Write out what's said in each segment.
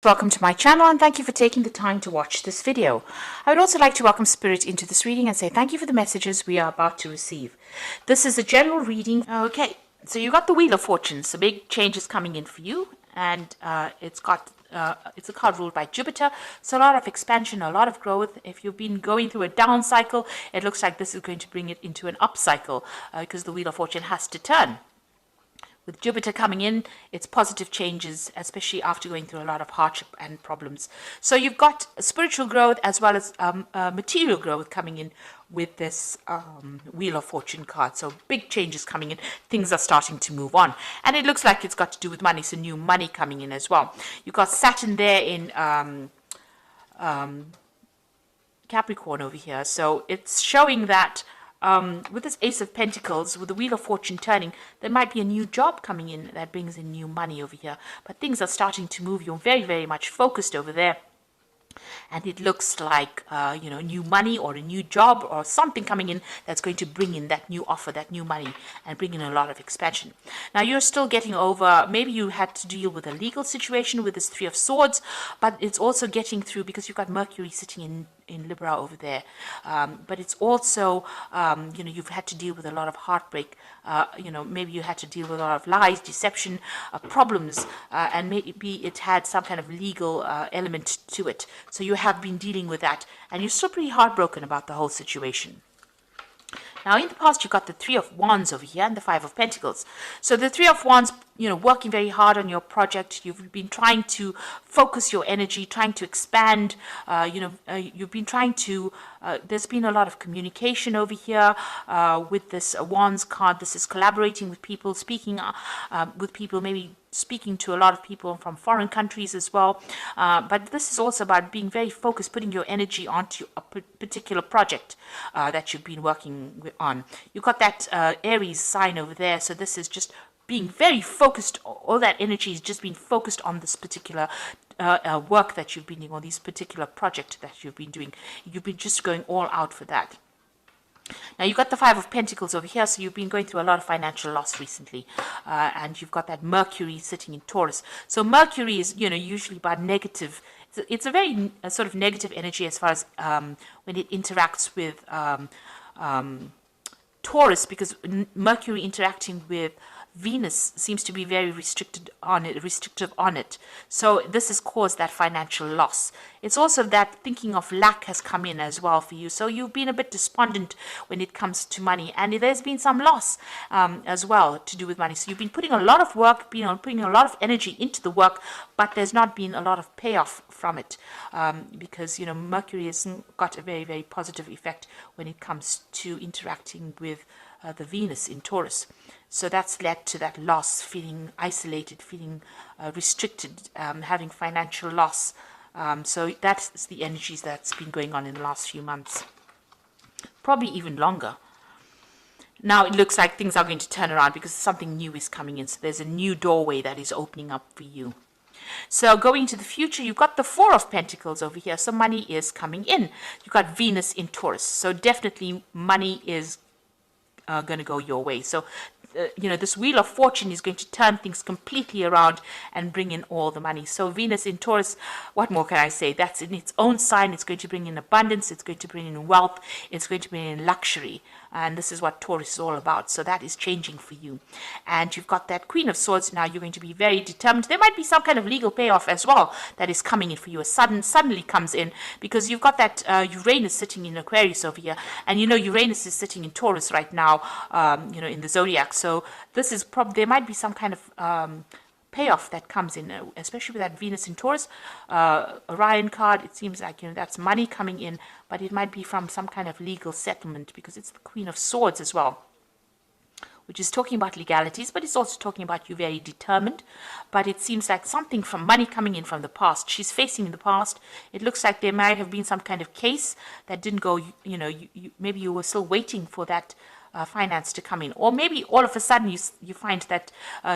Welcome to my channel and thank you for taking the time to watch this video. I would also like to welcome Spirit into this reading and say thank you for the messages we are about to receive. This is a general reading. Okay, so you got the Wheel of Fortune, so big changes coming in for you, and it's a card ruled by Jupiter, so a lot of expansion, a lot of growth. If you've been going through a down cycle, it looks like this is going to bring it into an up cycle because the Wheel of Fortune has to turn. With Jupiter coming in, it's positive changes, especially after going through a lot of hardship and problems. So you've got spiritual growth as well as material growth coming in with this Wheel of Fortune card. So big changes coming in. Things are starting to move on. And it looks like it's got to do with money, so new money coming in as well. You've got Saturn there in Capricorn over here. So it's showing that with this Ace of Pentacles, with the Wheel of Fortune turning, there might be a new job coming in that brings in new money over here. But things are starting to move. You're very, very much focused over there. And it looks like, new money or a new job or something coming in that's going to bring in that new offer, that new money, and bring in a lot of expansion. Now, you're still getting over, maybe you had to deal with a legal situation with this Three of Swords, but it's also getting through because you've got Mercury sitting in Libra over there. But it's also, you've had to deal with a lot of heartbreak. Maybe you had to deal with a lot of lies, deception, problems, and maybe it had some kind of legal element to it. So you have been dealing with that, and you're still pretty heartbroken about the whole situation. Now, in the past, you got the Three of Wands over here and the Five of Pentacles. So the Three of Wands, working very hard on your project. You've been trying to focus your energy, trying to expand. You've been trying to, there's been a lot of communication over here with this Wands card. This is collaborating with people, speaking with people, maybe speaking to a lot of people from foreign countries as well. But this is also about being very focused, putting your energy onto a particular project that you've been working on. You've got that Aries sign over there. So this is just being very focused. All that energy is just being focused on this particular work that you've been doing, or this particular project that you've been doing. You've been just going all out for that. Now, you've got the Five of Pentacles over here, so you've been going through a lot of financial loss recently. And you've got that Mercury sitting in Taurus. So Mercury is, usually about negative. It's a very sort of negative energy as far as when it interacts with Taurus, because Mercury interacting with Venus seems to be very restrictive on it. So this has caused that financial loss. It's also that thinking of lack has come in as well for you. So you've been a bit despondent when it comes to money, and there's been some loss as well to do with money. So you've been putting a lot of work, putting a lot of energy into the work, but there's not been a lot of payoff from it because Mercury has got a very, very positive effect when it comes to interacting with the Venus in Taurus. So that's led to that loss, feeling isolated, feeling restricted, having financial loss. So that's the energies that's been going on in the last few months, probably even longer. Now it looks like things are going to turn around because something new is coming in. So there's a new doorway that is opening up for you. So going into the future, you've got the Four of Pentacles over here. So money is coming in. You've got Venus in Taurus. So definitely money is going to go your way. So this Wheel of Fortune is going to turn things completely around and bring in all the money. So Venus in Taurus, what more can I say? That's in its own sign. It's going to bring in abundance. It's going to bring in wealth. It's going to bring in luxury. And this is what Taurus is all about. So that is changing for you. And you've got that Queen of Swords. Now you're going to be very determined. There might be some kind of legal payoff as well that is coming in for you. Suddenly comes in because you've got that Uranus sitting in Aquarius over here. And Uranus is sitting in Taurus right now, in the zodiac. So this is probably, there might be some kind of payoff that comes in, especially with that Venus in Taurus. Orion card, it seems like, that's money coming in, but it might be from some kind of legal settlement because it's the Queen of Swords as well, which is talking about legalities, but it's also talking about you very determined. But it seems like something from money coming in from the past. She's facing the past. It looks like there might have been some kind of case that didn't go, maybe you were still waiting for that finance to come in, or maybe all of a sudden you find that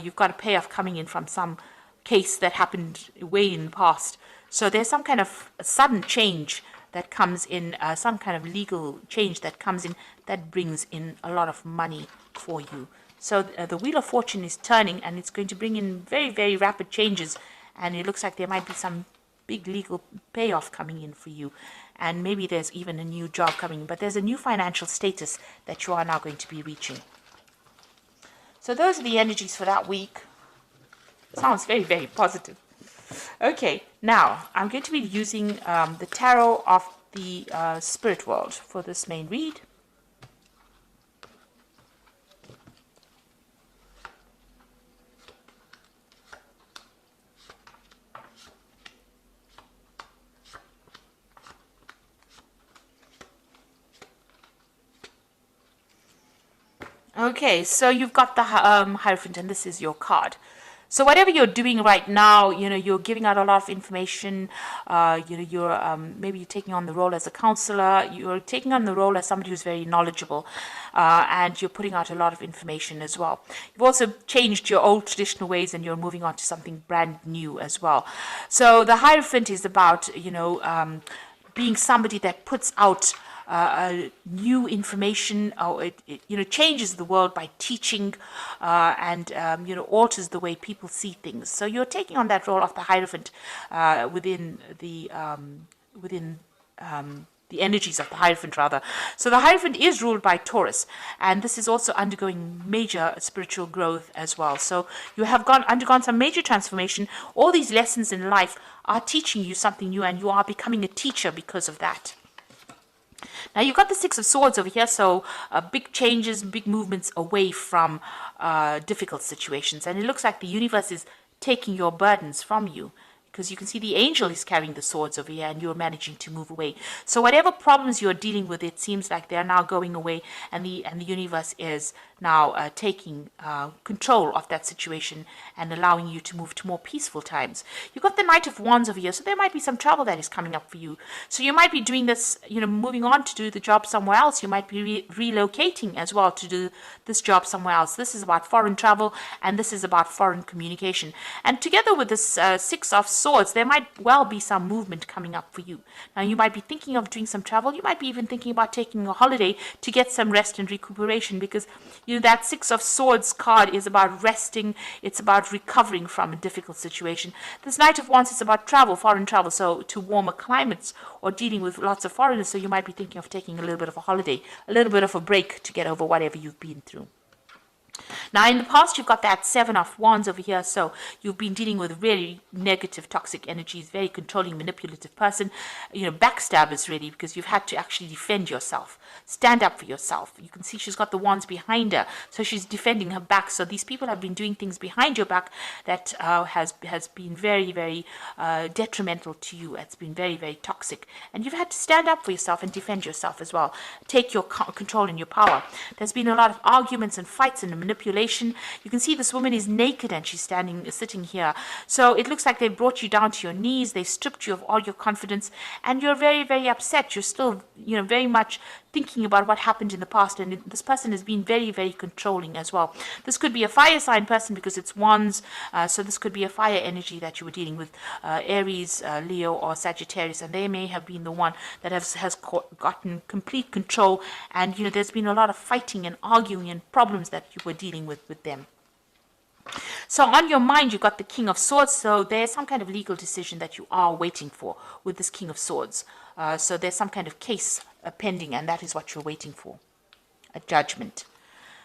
you've got a payoff coming in from some case that happened way in the past. So there's some kind of a sudden change that comes in, some kind of legal change that comes in that brings in a lot of money for you. So the Wheel of Fortune is turning, and it's going to bring in very, very rapid changes and it looks like there might be some big legal payoff coming in for you, and maybe there's even a new job coming, but there's a new financial status that you are now going to be reaching. So those are the energies for that week. Sounds very, very positive. Okay, now I'm going to be using the tarot of the spirit world for this main read. Okay, so you've got the Hierophant, and this is your card. So whatever you're doing right now, you're giving out a lot of information. You're maybe you're taking on the role as a counselor. You're taking on the role as somebody who's very knowledgeable, and you're putting out a lot of information as well. You've also changed your old traditional ways, and you're moving on to something brand new as well. So the Hierophant is about being somebody that puts out new information, or it changes the world by teaching, and alters the way people see things. So you're taking on that role of the Hierophant within the energies of the Hierophant, rather. So the Hierophant is ruled by Taurus, and this is also undergoing major spiritual growth as well. So you have undergone some major transformation. All these lessons in life are teaching you something new, and you are becoming a teacher because of that. Now you've got the Six of Swords over here, so big changes, big movements away from difficult situations. And it looks like the universe is taking your burdens from you, because you can see the angel is carrying the swords over here, and you're managing to move away. So whatever problems you're dealing with, it seems like they're now going away, and the universe is now taking control of that situation and allowing you to move to more peaceful times. You've got the Knight of Wands over here, so there might be some trouble that is coming up for you. So you might be doing this, moving on to do the job somewhere else. You might be relocating as well to do this job somewhere else. This is about foreign travel, and this is about foreign communication. And together with this Six of Swords, there might well be some movement coming up for you. Now you might be thinking of doing some travel. You might be even thinking about taking a holiday to get some rest and recuperation, because that Six of Swords card is about resting. It's about recovering from a difficult situation. This Knight of Wands is about travel, foreign travel, so to warmer climates, or dealing with lots of foreigners. So you might be thinking of taking a little bit of a holiday, a little bit of a break to get over whatever you've been through. Now, in the past, you've got that Seven of Wands over here. So you've been dealing with really negative, toxic energies, very controlling, manipulative person, backstabbers, really, because you've had to actually defend yourself, stand up for yourself. You can see she's got the wands behind her, so she's defending her back. So these people have been doing things behind your back that has been very, very detrimental to you. It's been very, very toxic. And you've had to stand up for yourself and defend yourself as well. Take your control and your power. There's been a lot of arguments and fights and manipulation. You can see this woman is naked and she's sitting here. So it looks like they brought you down to your knees. They stripped you of all your confidence, and you're very, very upset. You're still, very much thinking about what happened in the past, and this person has been very, very controlling as well. This could be a fire sign person because it's wands, so this could be a fire energy that you were dealing with, Aries, Leo, or Sagittarius, and they may have been the one that has gotten complete control, and there's been a lot of fighting and arguing and problems that you were dealing with them. So on your mind, you've got the King of Swords. So there's some kind of legal decision that you are waiting for with this King of Swords. So there's some kind of case pending, and that is what you're waiting for, a judgment.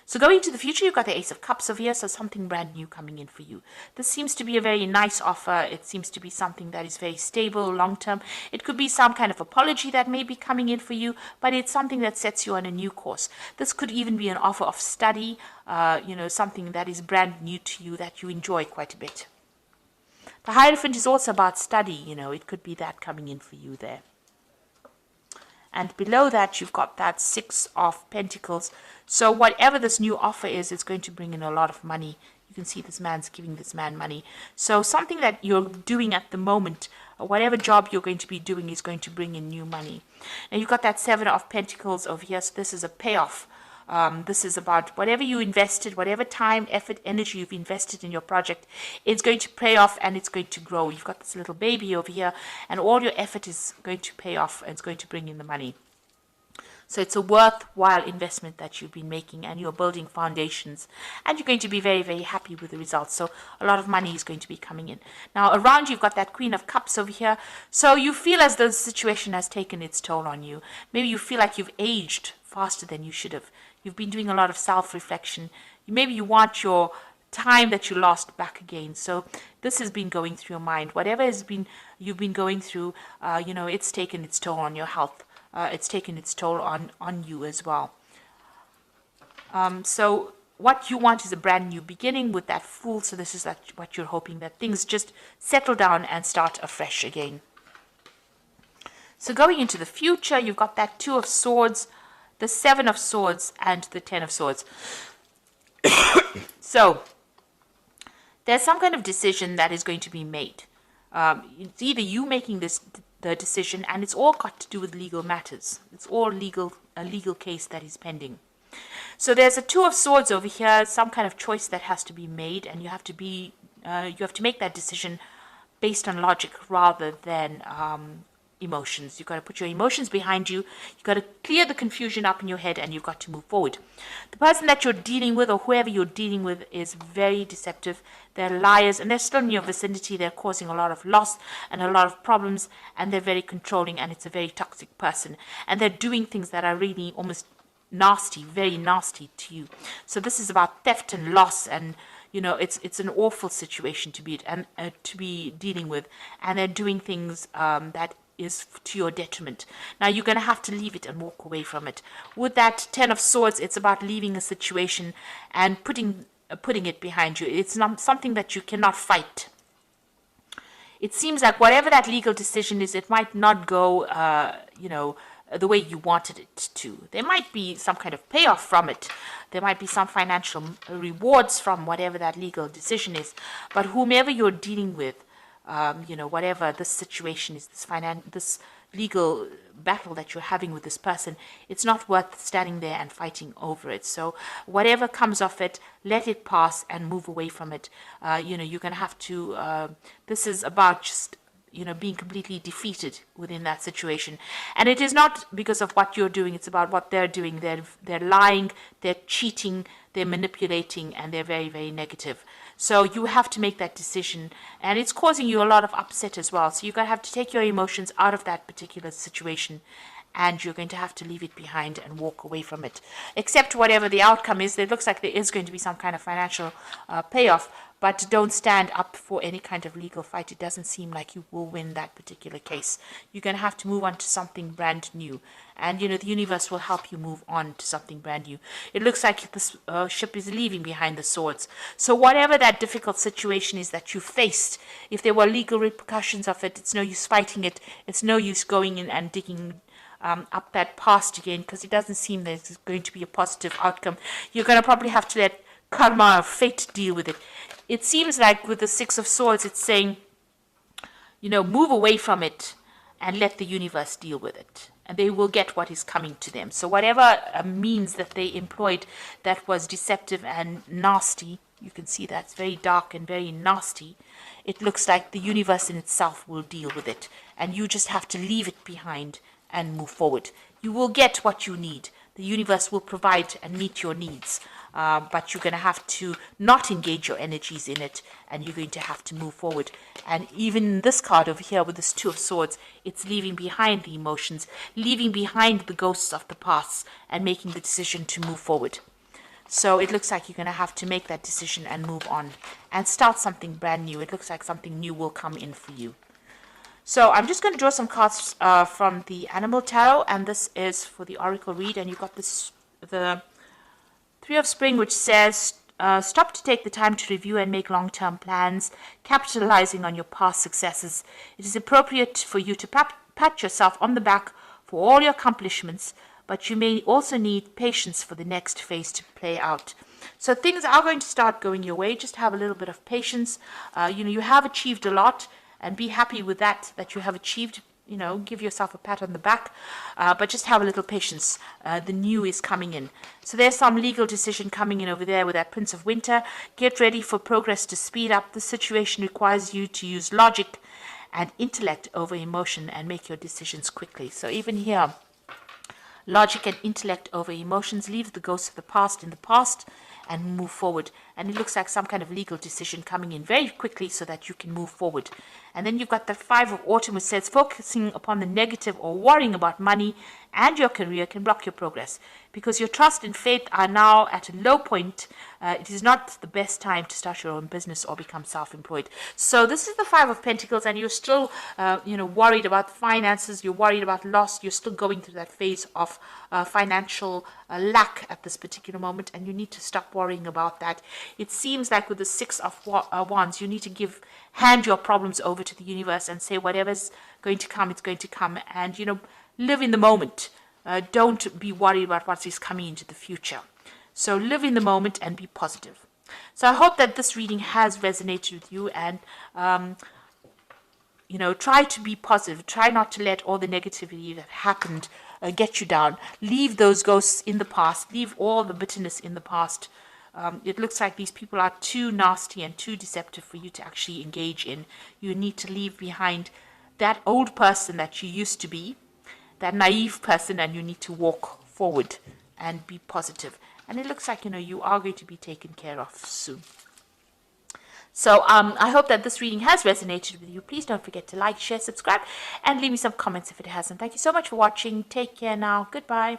So going to the future, you've got the Ace of Cups over here, so something brand new coming in for you. This seems to be a very nice offer. It seems to be something that is very stable, long-term. It could be some kind of apology that may be coming in for you, but it's something that sets you on a new course. This could even be an offer of study, something that is brand new to you that you enjoy quite a bit. The Hierophant is also about study, it could be that coming in for you there. And below that, you've got that Six of Pentacles. So whatever this new offer is, it's going to bring in a lot of money. You can see this man's giving this man money. So something that you're doing at the moment, whatever job you're going to be doing, is going to bring in new money. Now you've got that Seven of Pentacles over here. So this is a payoff. This is about whatever you invested, whatever time, effort, energy you've invested in your project, it's going to pay off and it's going to grow. You've got this little baby over here, and all your effort is going to pay off and it's going to bring in the money. So it's a worthwhile investment that you've been making, and you're building foundations, and you're going to be very, very happy with the results. So a lot of money is going to be coming in. Now around you've got that Queen of Cups over here. So you feel as though the situation has taken its toll on you. Maybe you feel like you've aged faster than you should have. You've been doing a lot of self-reflection. Maybe you want your time that you lost back again. So this has been going through your mind. Whatever you've been going through, it's taken its toll on your health. It's taken its toll on you as well. So what you want is a brand new beginning with that Fool. So this is what you're hoping, that things just settle down and start afresh again. So going into the future, you've got that Two of Swords, the Seven of Swords, and the Ten of Swords. So there's some kind of decision that is going to be made. It's either you making the decision, and it's all got to do with legal matters. It's all a legal case that is pending. So there's a Two of Swords over here, some kind of choice that has to be made, and you have to make that decision based on logic rather than emotions. You've got to put your emotions behind you. You've got to clear the confusion up in your head, and you've got to move forward. The person that you're dealing with, or whoever you're dealing with, is very deceptive. They're liars, and they're still in your vicinity. They're causing a lot of loss and a lot of problems, and they're very controlling, and it's a very toxic person. And they're doing things that are really almost nasty, very nasty to you. So this is about theft and loss, and it's an awful situation to be dealing with, and they're doing things that is to your detriment. Now you're going to have to leave it and walk away from it. With that Ten of Swords, it's about leaving a situation and putting it behind you. It's not something that you cannot fight. It seems like whatever that legal decision is, it might not go, the way you wanted it to. There might be some kind of payoff from it. There might be some financial rewards from whatever that legal decision is. But whomever you're dealing with, whatever this situation is, this legal battle that you're having with this person, it's not worth standing there and fighting over it. So whatever comes of it, let it pass and move away from it. You're going to have to, this is about just, being completely defeated within that situation. And it is not because of what you're doing, it's about what they're doing. They're lying, they're cheating, they're manipulating, and they're very, very negative. So you have to make that decision, and it's causing you a lot of upset as well. So you're going to have to take your emotions out of that particular situation, and you're going to have to leave it behind and walk away from it. Except whatever the outcome is, it looks like there is going to be some kind of financial payoff, but don't stand up for any kind of legal fight. It doesn't seem like you will win that particular case. You're going to have to move on to something brand new. And, the universe will help you move on to something brand new. It looks like this ship is leaving behind the swords. So whatever that difficult situation is that you faced, if there were legal repercussions of it, it's no use fighting it. It's no use going in and digging up that past again, because it doesn't seem that it's going to be a positive outcome. You're going to probably have to let karma or fate deal with it. It seems like with the Six of Swords, it's saying, move away from it and let the universe deal with it. And they will get what is coming to them. So whatever means that they employed that was deceptive and nasty, you can see that's very dark and very nasty. It looks like the universe in itself will deal with it. And you just have to leave it behind and move forward. You will get what you need. The universe will provide and meet your needs. But you're going to have to not engage your energies in it, and you're going to have to move forward. And even this card over here with this Two of Swords, it's leaving behind the emotions, leaving behind the ghosts of the past, and making the decision to move forward. So it looks like you're going to have to make that decision and move on and start something brand new. It looks like something new will come in for you. So I'm just going to draw some cards from the Animal Tarot, and this is for the Oracle read. And you've got the Three of Spring, which says, stop to take the time to review and make long-term plans, capitalizing on your past successes. It is appropriate for you to pat yourself on the back for all your accomplishments, but you may also need patience for the next phase to play out. So things are going to start going your way. Just have a little bit of patience. You have achieved a lot, and be happy with that you have achieved. Give yourself a pat on the back, but just have a little patience. The new is coming in. So there's some legal decision coming in over there with that Prince of Winter. Get ready for progress to speed up. The situation requires you to use logic and intellect over emotion and make your decisions quickly. So even here, logic and intellect over emotions. Leave the ghosts of the past in the past and move forward. And it looks like some kind of legal decision coming in very quickly so that you can move forward. And then you've got the Five of Autumn, which says focusing upon the negative or worrying about money and your career can block your progress because your trust and faith are now at a low point. It is not the best time to start your own business or become self-employed. So this is the Five of Pentacles, and you're still, worried about finances. You're worried about loss. You're still going through that phase of financial lack at this particular moment, and you need to stop worrying about that. It seems like with the Six of Wands, you need to hand your problems over to the universe and say whatever's going to come, it's going to come, and live in the moment. Don't be worried about what is coming into the future. So live in the moment and be positive. So I hope that this reading has resonated with you, and try to be positive. Try not to let all the negativity that happened get you down. Leave those ghosts in the past. Leave all the bitterness in the past. It looks like these people are too nasty and too deceptive for you to actually engage in. You need to leave behind that old person that you used to be, that naive person, and you need to walk forward and be positive. And it looks like, you are going to be taken care of soon. So I hope that this reading has resonated with you. Please don't forget to like, share, subscribe, and leave me some comments if it hasn't. Thank you so much for watching. Take care now. Goodbye.